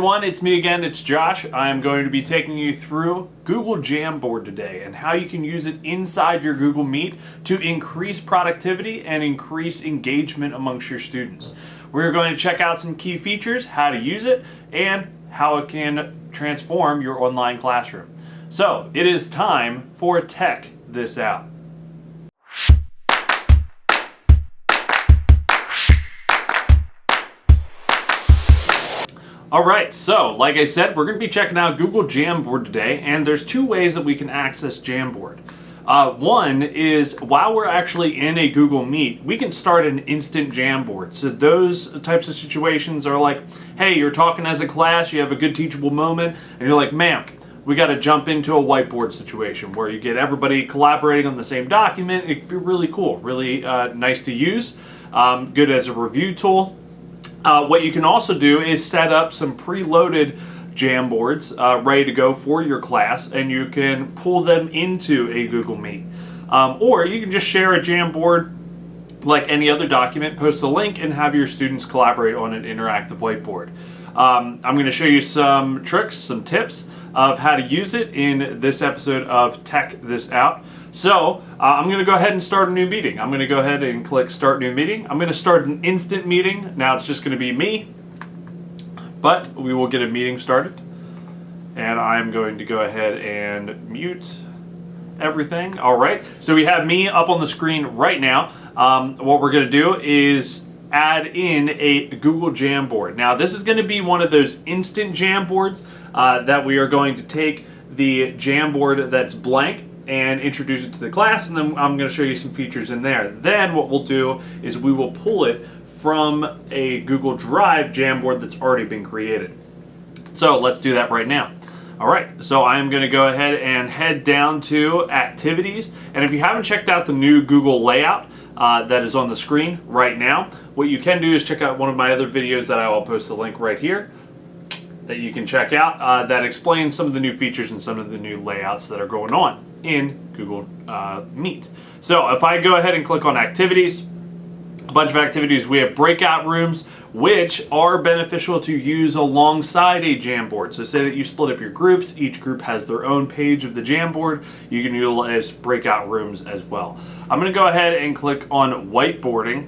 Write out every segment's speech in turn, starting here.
everyone, it's me again, it's Josh. I'm going to be taking you through Google Jamboard today and how you can use it inside your Google Meet to increase productivity and increase engagement amongst your students. We're going to check out some key features, how to use it, and how it can transform your online classroom. So, it is time for Tech This Out. Alright, so like I said, we're going to be checking out Google Jamboard today, and there's two ways that we can access Jamboard. One is, while we're actually in a Google Meet, we can start an instant Jamboard. So those types of situations are like, hey, you're talking as a class, you have a good teachable moment, and you're like, man, we got to jump into a whiteboard situation where you get everybody collaborating on the same document. It'd be really cool, really nice to use, good as a review tool. What you can also do is set up some preloaded Jamboards ready to go for your class, and you can pull them into a Google Meet. Or you can just share a Jamboard like any other document, post a link, and have your students collaborate on an interactive whiteboard. I'm going to show you some tricks, some tips of how to use it in this episode of Tech This Out. So I'm going to go ahead and start a new meeting. I'm going to go ahead and click Start New Meeting. I'm going to start an instant meeting. Now it's just going to be me, but we will get a meeting started. And I'm going to go ahead and mute everything. All right, so we have me up on the screen right now. What we're going to do is add in a Google Jamboard. Now this is going to be one of those instant Jamboards that we are going to take the Jamboard that's blank and introduce it to the class, and then I'm going to show you some features in there. Then what we'll do is we will pull it from a Google Drive Jamboard that's already been created. So let's do that right now. Alright, so I'm going to go ahead and head down to Activities, and if you haven't checked out the new Google layout that is on the screen right now, what you can do is check out one of my other videos that I will post the link right here that you can check out that explains some of the new features and some of the new layouts that are going on in Google Meet. So if I go ahead and click on Activities, a bunch of activities, we have breakout rooms, which are beneficial to use alongside a Jamboard. So say that you split up your groups, each group has their own page of the Jamboard, you can utilize breakout rooms as well. I'm going to go ahead and click on whiteboarding.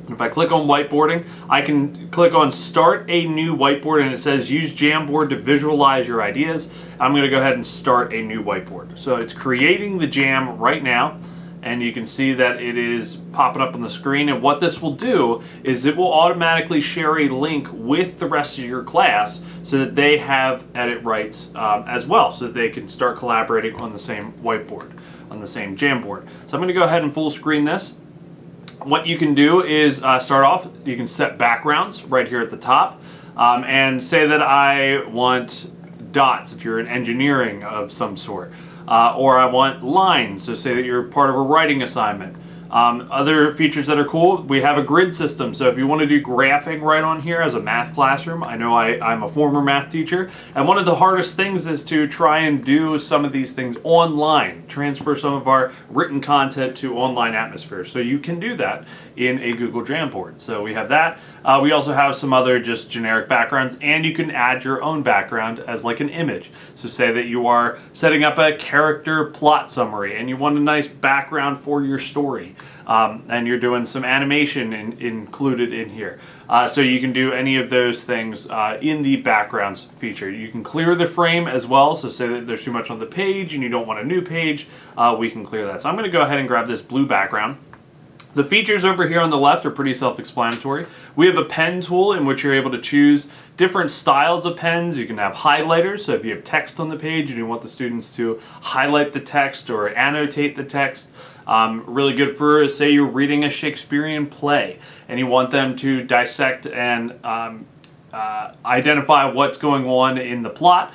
If I click on whiteboarding, I can click on start a new whiteboard, and it says use Jamboard to visualize your ideas. I'm going to go ahead and start a new whiteboard. So it's creating the jam right now, and you can see that it is popping up on the screen. And what this will do is it will automatically share a link with the rest of your class so that they have edit rights as well, so that they can start collaborating on the same whiteboard, on the same Jamboard. So I'm going to go ahead and full screen this. What you can do is start off, you can set backgrounds right here at the top, and say that I want dots if you're in engineering of some sort, or I want lines, so say that you're part of a writing assignment. Other features that are cool, we have a grid system, so if you want to do graphing right on here as a math classroom, I know I'm a former math teacher, and one of the hardest things is to try and do some of these things online, transfer some of our written content to online atmospheres. So you can do that in a Google Jamboard. So we have that. We also have some other just generic backgrounds, and you can add your own background as like an image. So say that you are setting up a character plot summary and you want a nice background for your story. And you're doing some animation included in here. So you can do any of those things in the backgrounds feature. You can clear the frame as well, so say that there's too much on the page and you don't want a new page, we can clear that. So I'm going to go ahead and grab this blue background. The features over here on the left are pretty self-explanatory. We have a pen tool in which you're able to choose different styles of pens. You can have highlighters, so if you have text on the page and you want the students to highlight the text or annotate the text. Really good for, say you're reading a Shakespearean play and you want them to dissect and identify what's going on in the plot,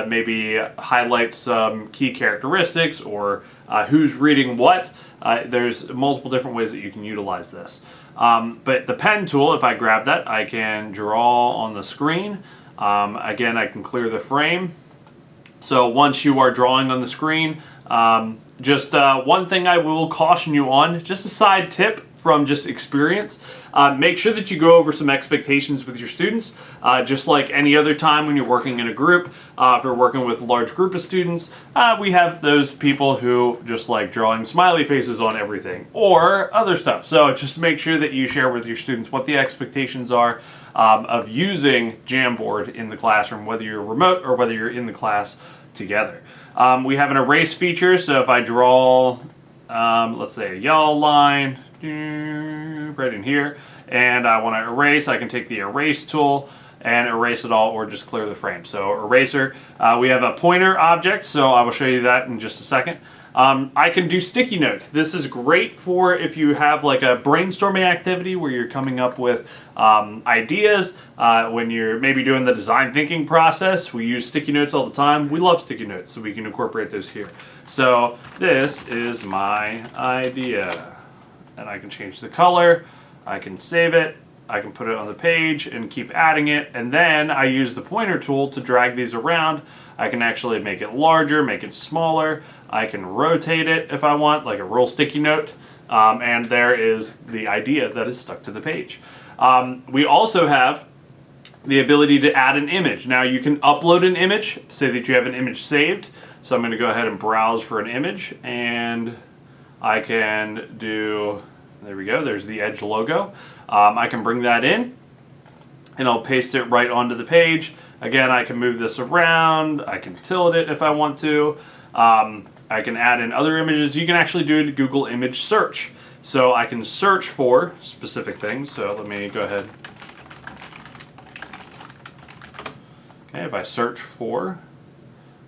maybe highlight some key characteristics or who's reading what. There's multiple different ways that you can utilize this. But the pen tool, if I grab that, I can draw on the screen. Again, I can clear the frame. So once you are drawing on the screen, just one thing I will caution you on, just a side tip from just experience. Make sure that you go over some expectations with your students, just like any other time when you're working in a group. If you're working with a large group of students, we have those people who just like drawing smiley faces on everything or other stuff. So just make sure that you share with your students what the expectations are of using Jamboard in the classroom, whether you're remote or whether you're in the class together. We have an erase feature, so if I draw, let's say a yellow line right in here, and I want to erase, I can take the erase tool and erase it all or just clear the frame. So eraser, we have a pointer object, so I will show you that in just a second. I can do sticky notes. This is great for if you have like a brainstorming activity where you're coming up with ideas. When you're maybe doing the design thinking process, we use sticky notes all the time. We love sticky notes, so we can incorporate those here. So this is my idea. And I can change the color, I can save it, I can put it on the page and keep adding it, and then I use the pointer tool to drag these around. I can actually make it larger, make it smaller, I can rotate it if I want, like a real sticky note, and there is the idea that is stuck to the page. We also have the ability to add an image. Now you can upload an image, say that you have an image saved, so I'm going to go ahead and browse for an image, and I can do, there we go, there's the TheEdge logo. I can bring that in and I'll paste it right onto the page. Again, I can move this around, I can tilt it if I want to. I can add in other images. You can actually do a Google image search. So I can search for specific things. So let me go ahead. Okay, if I search for,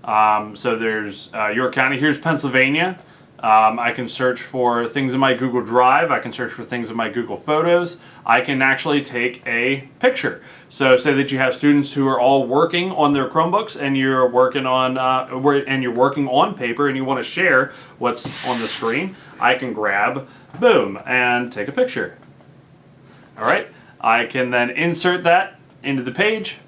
so there's York County, here's Pennsylvania. I can search for things in my Google Drive. I can search for things in my Google Photos. I can actually take a picture. So say that you have students who are all working on their Chromebooks and you're working on paper and you want to share what's on the screen. I can grab, boom, and take a picture. All right. I can then insert that into the page,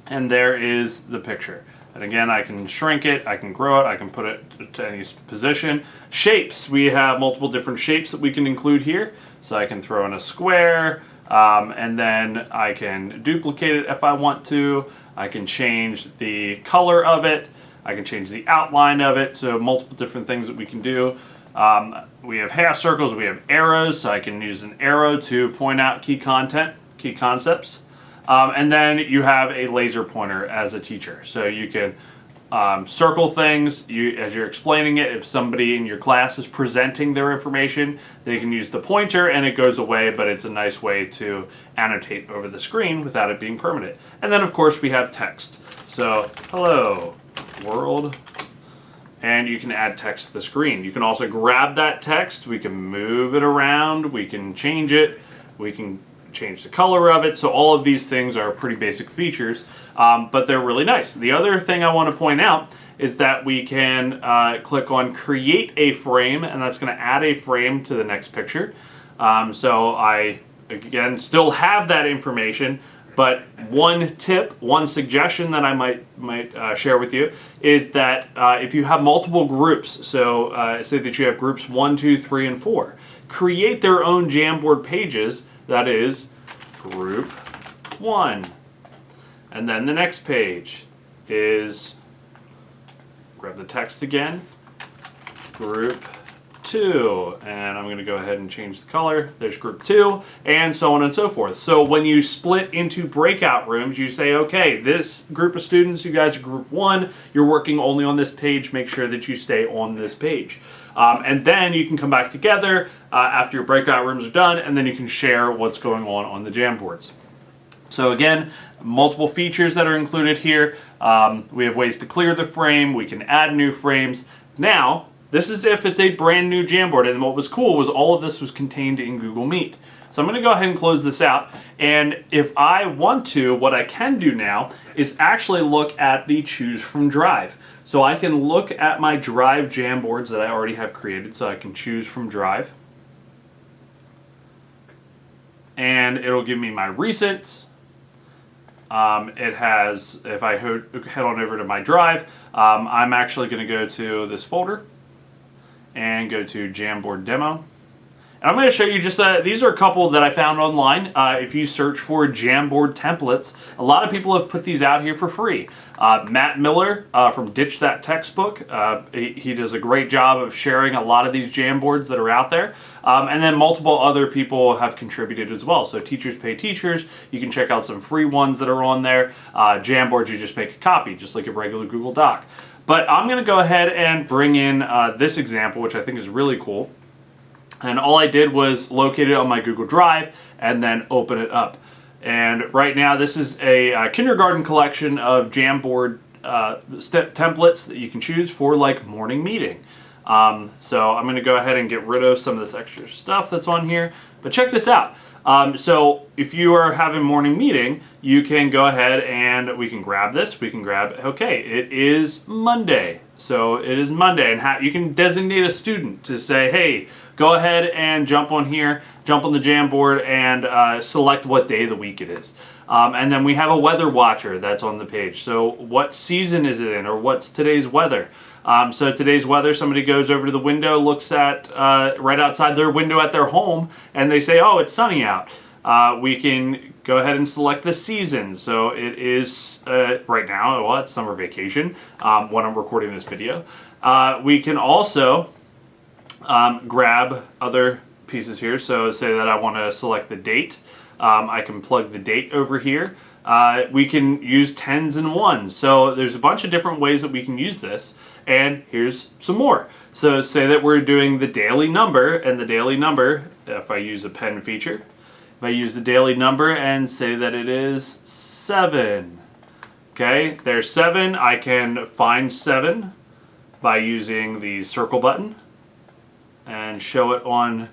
and there is the picture. And again, I can shrink it, I can grow it, I can put it to any position. Shapes, we have multiple different shapes that we can include here. So I can throw in a square, and then I can duplicate it if I want to. I can change the color of it, I can change the outline of it, so multiple different things that we can do. We have half circles, we have arrows, so I can use an arrow to point out key concepts. And then you have a laser pointer as a teacher. So you can circle things as you're explaining it. If somebody in your class is presenting their information, they can use the pointer and it goes away, but it's a nice way to annotate over the screen without it being permanent. And then of course we have text. So, hello, world. And you can add text to the screen. You can also grab that text, we can move it around, we can change it, we can change the color of it. So all of these things are pretty basic features, but they're really nice. The other thing I want to point out is that we can click on create a frame, and that's going to add a frame to the next picture. So I, again, still have that information, but one tip, one suggestion that I might share with you is that if you have multiple groups, so say that you have groups 1, 2, 3, and 4, create their own Jamboard pages. That is group 1. And then the next page is, grab the text again, group 2. And I'm going to go ahead and change the color. There's group 2, and so on and so forth. So when you split into breakout rooms, you say, okay, this group of students, you guys are group 1, you're working only on this page, make sure that you stay on this page. And then you can come back together after your breakout rooms are done, and then you can share what's going on the Jamboards. So again, multiple features that are included here. We have ways to clear the frame, we can add new frames. Now, this is if it's a brand new Jamboard, and what was cool was all of this was contained in Google Meet. So I'm going to go ahead and close this out, and if I want to, what I can do now is actually look at the Choose from Drive. So I can look at my Drive Jamboards that I already have created, so I can choose from Drive. And it'll give me my recent. It has, if I head on over to my Drive, I'm actually going to go to this folder and go to Jamboard Demo. And I'm going to show you just, these are a couple that I found online. If you search for Jamboard templates, a lot of people have put these out here for free. Matt Miller from Ditch That Textbook, he does a great job of sharing a lot of these Jamboards that are out there. And then multiple other people have contributed as well. So Teachers Pay Teachers, you can check out some free ones that are on there. Jamboards, you just make a copy, just like a regular Google Doc. But I'm going to go ahead and bring in this example, which I think is really cool. And all I did was locate it on my Google Drive and then open it up. And right now this is a kindergarten collection of Jamboard templates that you can choose for like morning meeting. So I'm going to go ahead and get rid of some of this extra stuff that's on here. But check this out. So if you are having morning meeting, you can go ahead and we can grab this. We can grab, okay, it is Monday. So it is Monday, and you can designate a student to say, hey, go ahead and jump on here, jump on the Jamboard, and select what day of the week it is. And then we have a weather watcher that's on the page. So what season is it in, or what's today's weather? So today's weather, somebody goes over to the window, looks at right outside their window at their home, and they say, oh, it's sunny out. We can go ahead and select the season. So it is right now, well, it's summer vacation when I'm recording this video. We can also grab other pieces here. So say that I want to select the date. I can plug the date over here. We can use tens and ones. So there's a bunch of different ways that we can use this. And here's some more. So say that we're doing the daily number, and the daily number, if I use a pen feature, if I use the daily number and say that it is 7. Okay, there's 7. I can find 7 by using the circle button and show it on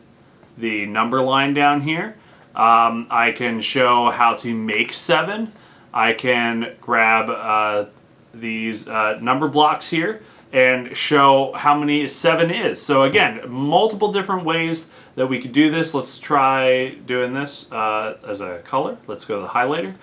the number line down here. I can show how to make 7. I can grab these number blocks here and show how many 7 is. So again, multiple different ways that we could do this. Let's try doing this as a color. Let's go to the highlighter.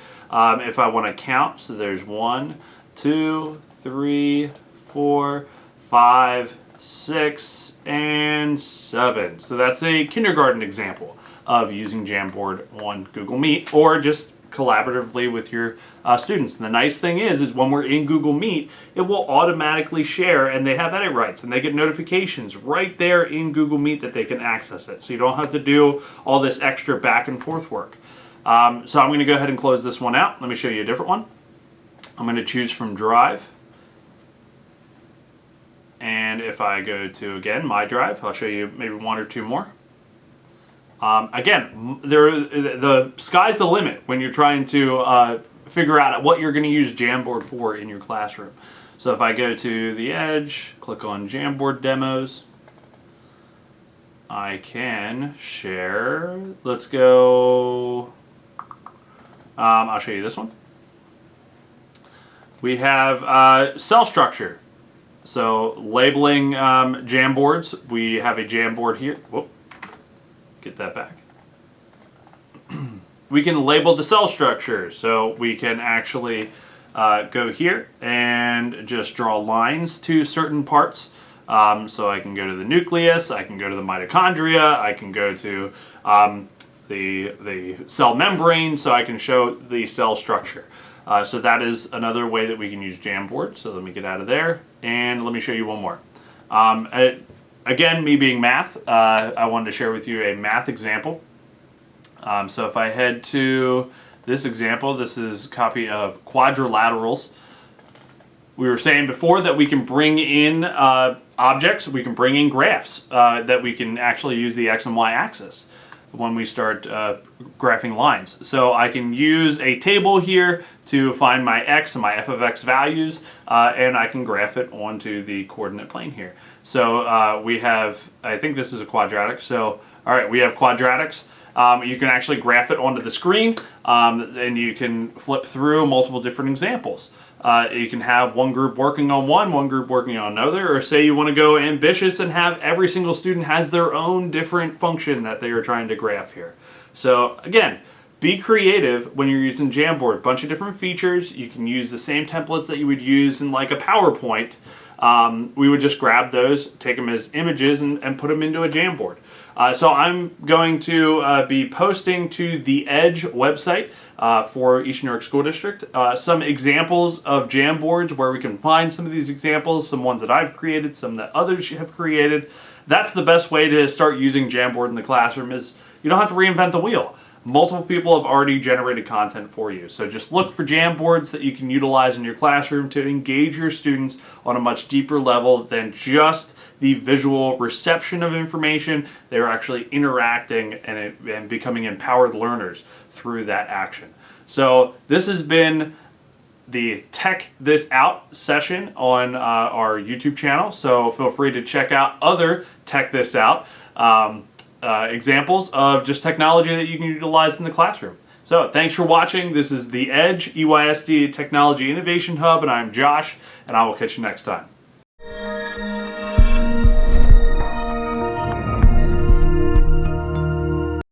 If I want to count, so there's 1, 2, 3, 4, 5, 6, and 7. So that's a kindergarten example of using Jamboard on Google Meet, or just collaboratively with your students. And the nice thing is when we're in Google Meet, it will automatically share, and they have edit rights, and they get notifications right there in Google Meet that they can access it. So you don't have to do all this extra back and forth work. So I'm going to go ahead and close this one out. Let me show you a different one. I'm going to choose from Drive. And if I go to, again, My Drive, I'll show you maybe 1 or 2 more. Again, the sky's the limit when you're trying to figure out what you're going to use Jamboard for in your classroom. So if I go to TheEdge, click on Jamboard Demos, I can share. Let's go, I'll show you this one. We have cell structure. So labeling Jamboards, we have a Jamboard here. Whoop. Get that back. We can label the cell structure, so we can actually go here and just draw lines to certain parts. So I can go to the nucleus, I can go to the mitochondria, I can go to the cell membrane, so I can show the cell structure. So that is another way that we can use Jamboard. So let me get out of there, and let me show you one more. Again, me being math, I wanted to share with you a math example. So if I head to this example, this is a copy of quadrilaterals. We were saying before that we can bring in objects, we can bring in graphs, that we can actually use the X and Y axis when we start graphing lines. So I can use a table here to find my X and my f of X values, and I can graph it onto the coordinate plane here. So we have, I think this is a quadratic, so all right, we have quadratics. You can actually graph it onto the screen, and you can flip through multiple different examples. You can have one group working on one group working on another, or say you want to go ambitious and have every single student has their own different function that they are trying to graph here. So again, be creative when you're using Jamboard. A bunch of different features. You can use the same templates that you would use in like a PowerPoint, we would just grab those, take them as images, and put them into a Jamboard. So I'm going to be posting to the TheEdge website for Eastern New York School District some examples of Jamboards where we can find some of these examples, some ones that I've created, some that others have created. That's the best way to start using Jamboard in the classroom, is you don't have to reinvent the wheel. Multiple people have already generated content for you. So just look for Jamboards that you can utilize in your classroom to engage your students on a much deeper level than just the visual reception of information. They're actually interacting and becoming empowered learners through that action. So this has been the Tech This Out session on our YouTube channel. So feel free to check out other Tech This Out examples of just technology that you can utilize in the classroom. So thanks for watching. This is TheEdge EYSD Technology Innovation Hub, and I'm Josh, and I will catch you next time.